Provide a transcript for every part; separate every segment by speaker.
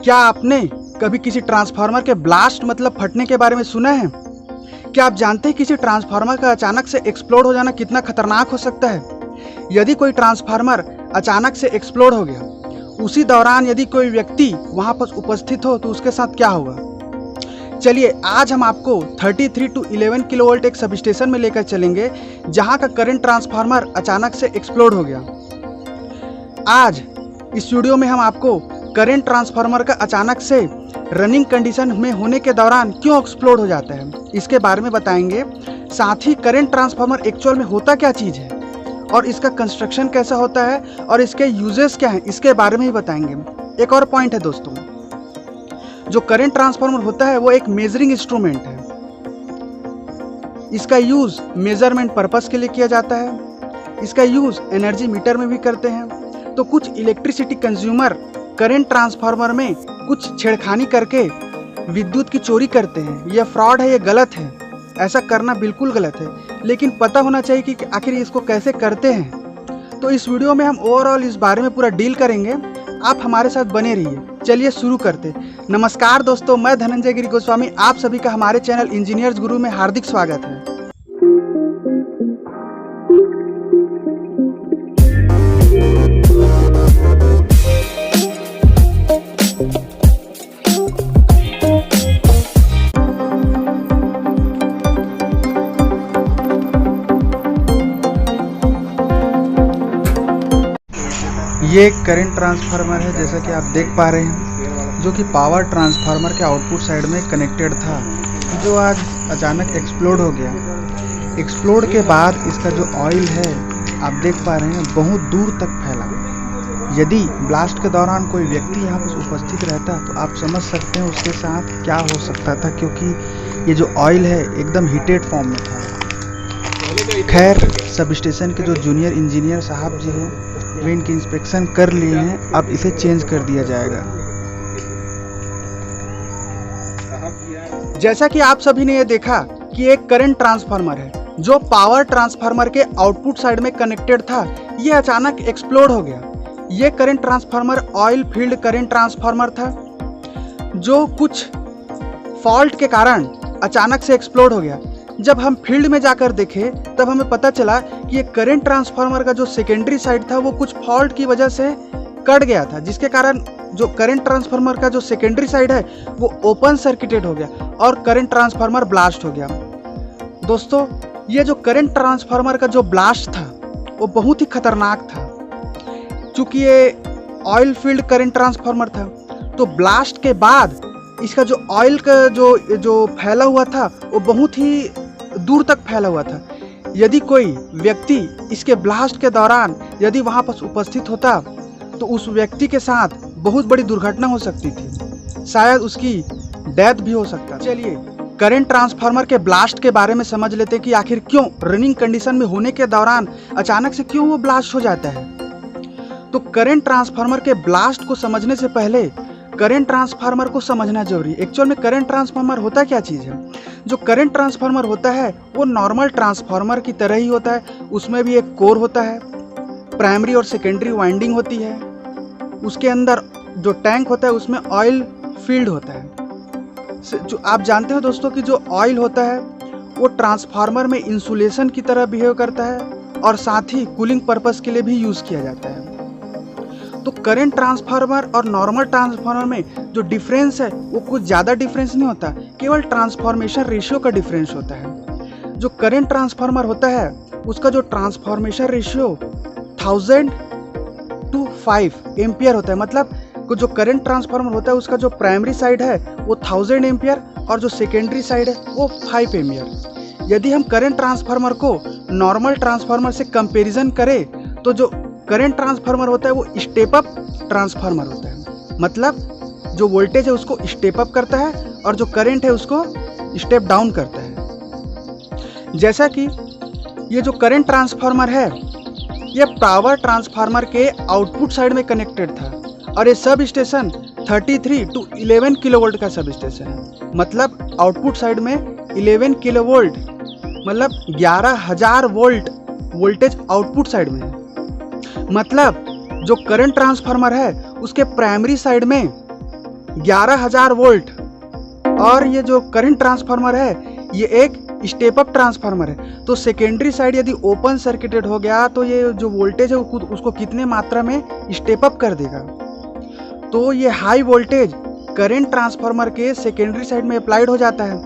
Speaker 1: क्या आपने कभी किसी ट्रांसफार्मर के ब्लास्ट मतलब फटने के बारे में सुना है? क्या आप जानते हैं किसी ट्रांसफार्मर का अचानक से एक्सप्लोड हो जाना कितना खतरनाक हो सकता है? यदि कोई ट्रांसफार्मर अचानक से एक्सप्लोड हो गया, उसी दौरान यदि कोई व्यक्ति वहां पर उपस्थित हो तो उसके साथ क्या होगा? चलिए आज हम आपको 33 to 11 किलोवोल्ट एक सबस्टेशन में लेकर चलेंगे जहां का करंट ट्रांसफार्मर अचानक से एक्सप्लोड हो गया। आज इस वीडियो में हम आपको करंट ट्रांसफार्मर का अचानक से रनिंग कंडीशन में होने के दौरान क्यों एक्सप्लोड हो जाता है इसके बारे में बताएंगे। साथ ही करंट ट्रांसफार्मर एक्चुअल में होता क्या चीज़ है और इसका कंस्ट्रक्शन कैसा होता है और इसके यूजेस क्या हैं इसके बारे में ही बताएंगे। एक और पॉइंट है दोस्तों, जो करंट ट्रांसफार्मर होता है वो एक मेजरिंग इंस्ट्रूमेंट है। इसका यूज मेजरमेंट पर्पस के लिए किया जाता है। इसका यूज एनर्जी मीटर में भी करते हैं। तो कुछ इलेक्ट्रिसिटी कंज्यूमर करंट ट्रांसफार्मर में कुछ छेड़खानी करके विद्युत की चोरी करते हैं। यह फ्रॉड है, यह गलत है, ऐसा करना बिल्कुल गलत है, लेकिन पता होना चाहिए कि आखिर इसको कैसे करते हैं। तो इस वीडियो में हम ओवरऑल इस बारे में पूरा डील करेंगे। आप हमारे साथ बने रहिए। चलिए शुरू करते। नमस्कार दोस्तों, मैं धनंजय गिरी गोस्वामी, आप सभी का हमारे चैनल इंजीनियर्स गुरु में हार्दिक स्वागत है। ये एक करंट ट्रांसफार्मर है जैसा कि आप देख पा रहे हैं, जो कि पावर ट्रांसफार्मर के आउटपुट साइड में कनेक्टेड था, जो आज अचानक एक्सप्लोड हो गया। एक्सप्लोड के बाद इसका जो ऑयल है आप देख पा रहे हैं बहुत दूर तक फैला। यदि ब्लास्ट के दौरान कोई व्यक्ति यहाँ पर उपस्थित रहता तो आप समझ सकते हैं उसके साथ क्या हो सकता था, क्योंकि ये जो ऑयल है एकदम हीटेड फॉर्म में था। खैर सब स्टेशन के जो जूनियर इंजीनियर साहब जी हैं वे इनकी इंस्पेक्शन कर लिए हैं, अब इसे चेंज कर दिया जाएगा। जैसा कि आप सभी ने ये देखा कि एक करंट ट्रांसफार्मर है जो पावर ट्रांसफार्मर के आउटपुट साइड में कनेक्टेड था, ये अचानक एक्सप्लोड हो गया। ये current transformer oil field current transformer था जो कुछ फॉल्ट के कारण अचानक से एक्सप्लोड हो गया। जब हम फील्ड में जाकर देखे तब हमें पता चला कि ये करंट ट्रांसफार्मर का जो सेकेंडरी साइड था वो कुछ फॉल्ट की वजह से कट गया था, जिसके कारण जो करंट ट्रांसफार्मर का जो सेकेंडरी साइड है वो ओपन सर्किटेड हो गया और करंट ट्रांसफार्मर ब्लास्ट हो गया। दोस्तों, ये जो करंट ट्रांसफार्मर का जो ब्लास्ट था वो बहुत ही खतरनाक था। चूँकि ये ऑयल फील्ड करंट ट्रांसफार्मर था तो ब्लास्ट के बाद इसका जो ऑयल का जो फैला हुआ था वो बहुत ही दूर तक फैला हुआ था। यदि कोई व्यक्ति इसके ब्लास्ट के दौरान यदि वहां पर उपस्थित होता तो उस व्यक्ति के साथ बहुत बड़ी दुर्घटना हो सकती थी, शायद उसकी डेथ भी हो सकता। चलिए करंट ट्रांसफार्मर के ब्लास्ट के बारे में समझ लेते कि आखिर क्यों रनिंग कंडीशन में होने के दौरान अचानक से क्यों वो ब्लास्ट हो जाता है। तो करंट ट्रांसफार्मर के ब्लास्ट को समझने से पहले करंट ट्रांसफार्मर को समझना जरूरी है। एक्चुअल में करंट ट्रांसफार्मर होता क्या चीज़ है? जो करंट ट्रांसफार्मर होता है वो नॉर्मल ट्रांसफार्मर की तरह ही होता है। उसमें भी एक कोर होता है, प्राइमरी और सेकेंडरी वाइंडिंग होती है, उसके अंदर जो टैंक होता है उसमें ऑयल फील्ड होता है। जो आप जानते हो दोस्तों कि जो ऑयल होता है वो ट्रांसफार्मर में इंसुलेशन की तरह बिहेव करता है और साथ ही कूलिंग पर्पस के लिए भी यूज़ किया जाता है। तो करंट ट्रांसफार्मर और नॉर्मल ट्रांसफार्मर में जो डिफरेंस है वो कुछ ज़्यादा डिफरेंस नहीं होता, केवल ट्रांसफॉर्मेशन रेशियो का डिफरेंस होता है। जो करंट ट्रांसफार्मर होता है उसका जो ट्रांसफॉर्मेशन रेशियो 1000 to 5 एम्पियर होता है। मतलब जो करंट ट्रांसफार्मर होता है उसका जो प्राइमरी साइड है वो 1000 एम्पियर और जो सेकेंडरी साइड है वो 5 एम्पियर। यदि हम करंट ट्रांसफार्मर को नॉर्मल ट्रांसफार्मर से कंपेरिजन करें तो जो करंट ट्रांसफार्मर होता है वो स्टेप अप ट्रांसफार्मर होता है। मतलब जो वोल्टेज है उसको स्टेप अप करता है और जो करंट है उसको स्टेप डाउन करता है। जैसा कि ये जो करंट ट्रांसफार्मर है ये पावर ट्रांसफार्मर के आउटपुट साइड में कनेक्टेड था और ये सब स्टेशन 33 to 11 किलोवोल्ट का सब स्टेशन है। मतलब आउटपुट साइड में 11 किलोवोल्ट मतलब 11,000 वोल्ट वोल्टेज आउटपुट साइड में है। मतलब जो करंट ट्रांसफार्मर है उसके प्राइमरी साइड में 11,000 वोल्ट। और ये जो करंट ट्रांसफार्मर है ये एक स्टेप अप ट्रांसफार्मर है। तो सेकेंडरी साइड यदि ओपन सर्किटेड हो गया तो ये जो वोल्टेज है उसको कितने मात्रा में स्टेप अप कर देगा। तो ये हाई वोल्टेज करंट ट्रांसफार्मर के सेकेंडरी साइड में अप्लाइड हो जाता है।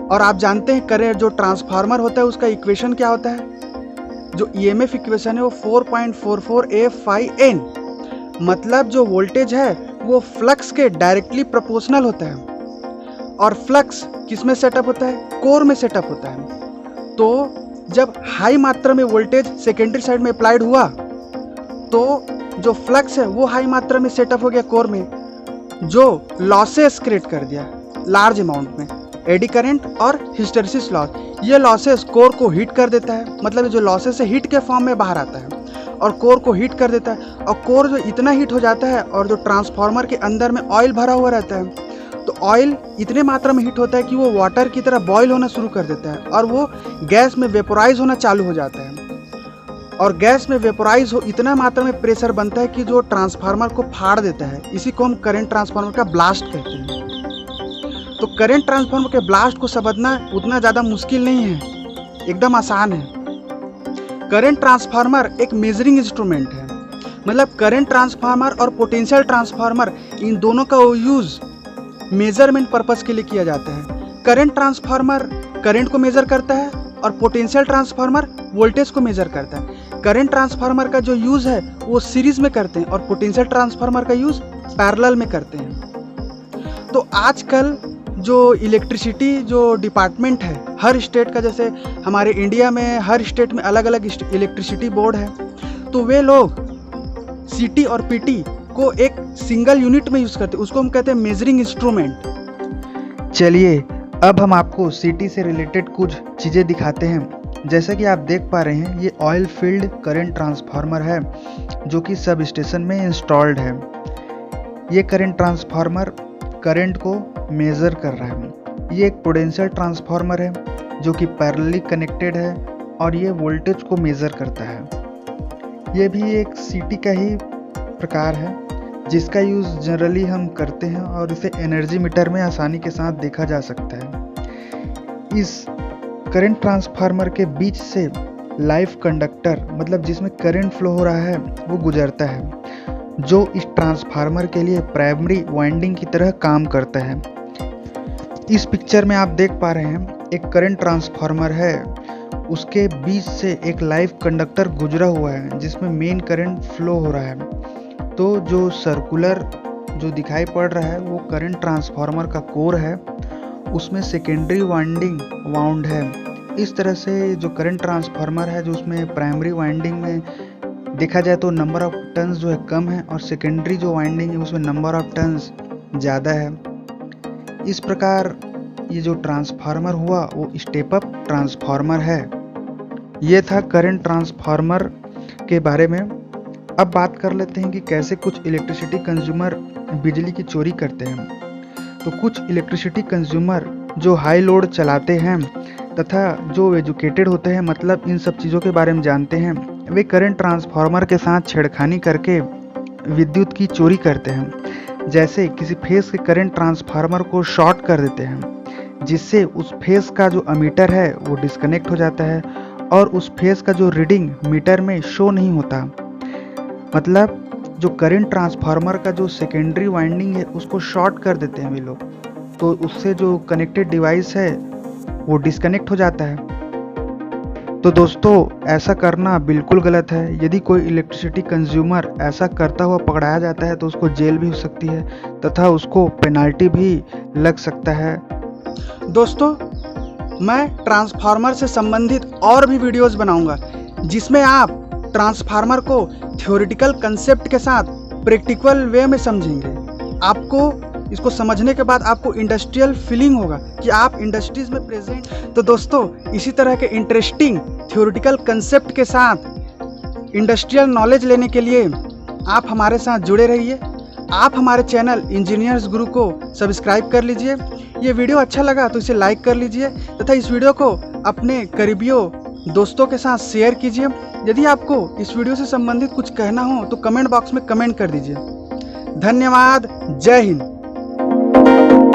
Speaker 1: और आप जानते हैं करंट जो ट्रांसफार्मर होता है उसका इक्वेशन क्या होता है, जो ईएमएफ इक्वेशन है वो 4.44A/N, मतलब जो वोल्टेज है वो फ्लक्स के डायरेक्टली प्रोपोर्शनल होता है। और फ्लक्स किस में सेटअप होता है, कोर में सेटअप होता है। तो जब हाई मात्रा में वोल्टेज सेकेंडरी साइड में अप्लाइड हुआ तो जो फ्लक्स है वो हाई मात्रा में सेटअप हो गया कोर में, जो लॉसेस क्रिएट कर दिया लार्ज अमाउंट में, एडी करंट और हिस्टेरिसिस लॉस। ये लॉसेस कोर को हीट कर देता है, मतलब जो लॉसेस है हीट के फॉर्म में बाहर आता है और कोर को हीट कर देता है। और कोर जो इतना हीट हो जाता है और जो ट्रांसफार्मर के अंदर में ऑयल भरा हुआ रहता है, तो ऑयल इतने मात्रा में हीट होता है कि वो वाटर की तरह बॉयल होना शुरू कर देता है और वो गैस में वेपोराइज होना चालू हो जाता है। और गैस में वेपोराइज हो इतना मात्रा में प्रेशर बनता है कि जो ट्रांसफार्मर को फाड़ देता है। इसी को हम करंट ट्रांसफार्मर का ब्लास्ट कहते हैं। तो करंट ट्रांसफार्मर के ब्लास्ट को समझना उतना ज़्यादा मुश्किल नहीं है, एकदम आसान है। करंट ट्रांसफार्मर एक मेजरिंग इंस्ट्रूमेंट है, मतलब करंट ट्रांसफार्मर और पोटेंशियल ट्रांसफार्मर इन दोनों का यूज़ मेजरमेंट पर्पस के लिए किया जाता है। करंट ट्रांसफार्मर करंट को मेजर करता है और पोटेंशियल ट्रांसफार्मर वोल्टेज को मेजर करता है। करंट ट्रांसफार्मर का जो यूज़ है वो सीरीज में करते हैं और पोटेंशियल ट्रांसफार्मर का यूज़ पैरेलल में करते हैं। तो आजकल जो इलेक्ट्रिसिटी जो डिपार्टमेंट है हर स्टेट का, जैसे हमारे इंडिया में हर स्टेट में अलग अलग इलेक्ट्रिसिटी बोर्ड है, तो वे लोग सीटी और पीटी को एक सिंगल यूनिट में यूज़ करते हैं, उसको हम कहते हैं मेजरिंग इंस्ट्रूमेंट। चलिए अब हम आपको सीटी से रिलेटेड कुछ चीज़ें दिखाते हैं। जैसा कि आप देख पा रहे हैं ये ऑयल फील्ड करंट ट्रांसफार्मर है जो कि सब स्टेशन में इंस्टॉल्ड है। ये करंट ट्रांसफार्मर करंट को मेज़र कर रहा है। ये एक पोटेंशियल ट्रांसफार्मर है जो कि पैरेलली कनेक्टेड है और ये वोल्टेज को मेज़र करता है। ये भी एक सीटी का ही प्रकार है जिसका यूज़ जनरली हम करते हैं और इसे एनर्जी मीटर में आसानी के साथ देखा जा सकता है। इस करंट ट्रांसफार्मर के बीच से लाइव कंडक्टर, मतलब जिसमें करंट फ्लो हो रहा है, वो गुजरता है जो इस ट्रांसफार्मर के लिए प्राइमरी वाइंडिंग की तरह काम करता है। इस पिक्चर में आप देख पा रहे हैं एक करंट ट्रांसफार्मर है, उसके बीच से एक लाइव कंडक्टर गुजरा हुआ है जिसमें मेन करंट फ्लो हो रहा है। तो जो सर्कुलर जो दिखाई पड़ रहा है वो करंट ट्रांसफार्मर का कोर है, उसमें सेकेंडरी वाइंडिंग वाउंड है। इस तरह से जो करंट ट्रांसफार्मर है जो उसमें प्राइमरी वाइंडिंग में देखा जाए तो नंबर ऑफ टर्न्स जो है कम है और सेकेंडरी जो वाइंडिंग है उसमें नंबर ऑफ टर्न्स ज़्यादा है। इस प्रकार ये जो ट्रांसफार्मर हुआ वो स्टेप अप ट्रांसफार्मर है। ये था करंट ट्रांसफार्मर के बारे में। अब बात कर लेते हैं कि कैसे कुछ इलेक्ट्रिसिटी कंज्यूमर बिजली की चोरी करते हैं। तो कुछ इलेक्ट्रिसिटी कंज्यूमर जो हाई लोड चलाते हैं तथा जो एजुकेटेड होते हैं, मतलब इन सब चीज़ों के बारे में जानते हैं, वे करंट ट्रांसफार्मर के साथ छेड़खानी करके विद्युत की चोरी करते हैं। जैसे किसी फेस के करंट ट्रांसफार्मर को शॉर्ट कर देते हैं जिससे उस फेस का जो अमीटर है वो डिस्कनेक्ट हो जाता है और उस फेस का जो रीडिंग मीटर में शो नहीं होता। मतलब जो करंट ट्रांसफार्मर का जो सेकेंडरी वाइंडिंग है उसको शॉर्ट कर देते हैं वे लोग, तो उससे जो कनेक्टेड डिवाइस है वो डिस्कनेक्ट हो जाता है। तो दोस्तों ऐसा करना बिल्कुल गलत है। यदि कोई इलेक्ट्रिसिटी कंज्यूमर ऐसा करता हुआ पकड़ाया जाता है तो उसको जेल भी हो सकती है तथा उसको पेनाल्टी भी लग सकता है। दोस्तों मैं ट्रांसफार्मर से संबंधित और भी वीडियोस बनाऊंगा जिसमें आप ट्रांसफार्मर को थ्योरेटिकल कंसेप्ट के साथ प्रैक्टिकल वे में समझेंगे। आपको इसको समझने के बाद आपको इंडस्ट्रियल फीलिंग होगा कि आप इंडस्ट्रीज में प्रेजेंट। तो दोस्तों इसी तरह के इंटरेस्टिंग थ्योरेटिकल कंसेप्ट के साथ इंडस्ट्रियल नॉलेज लेने के लिए आप हमारे साथ जुड़े रहिए। आप हमारे चैनल इंजीनियर्स गुरु को सब्सक्राइब कर लीजिए। ये वीडियो अच्छा लगा तो इसे लाइक कर लीजिए तथा इस वीडियो को अपने करीबियों दोस्तों के साथ शेयर कीजिए। यदि आपको इस वीडियो से संबंधित कुछ कहना हो तो कमेंट बॉक्स में कमेंट कर दीजिए। धन्यवाद। जय हिंद। है।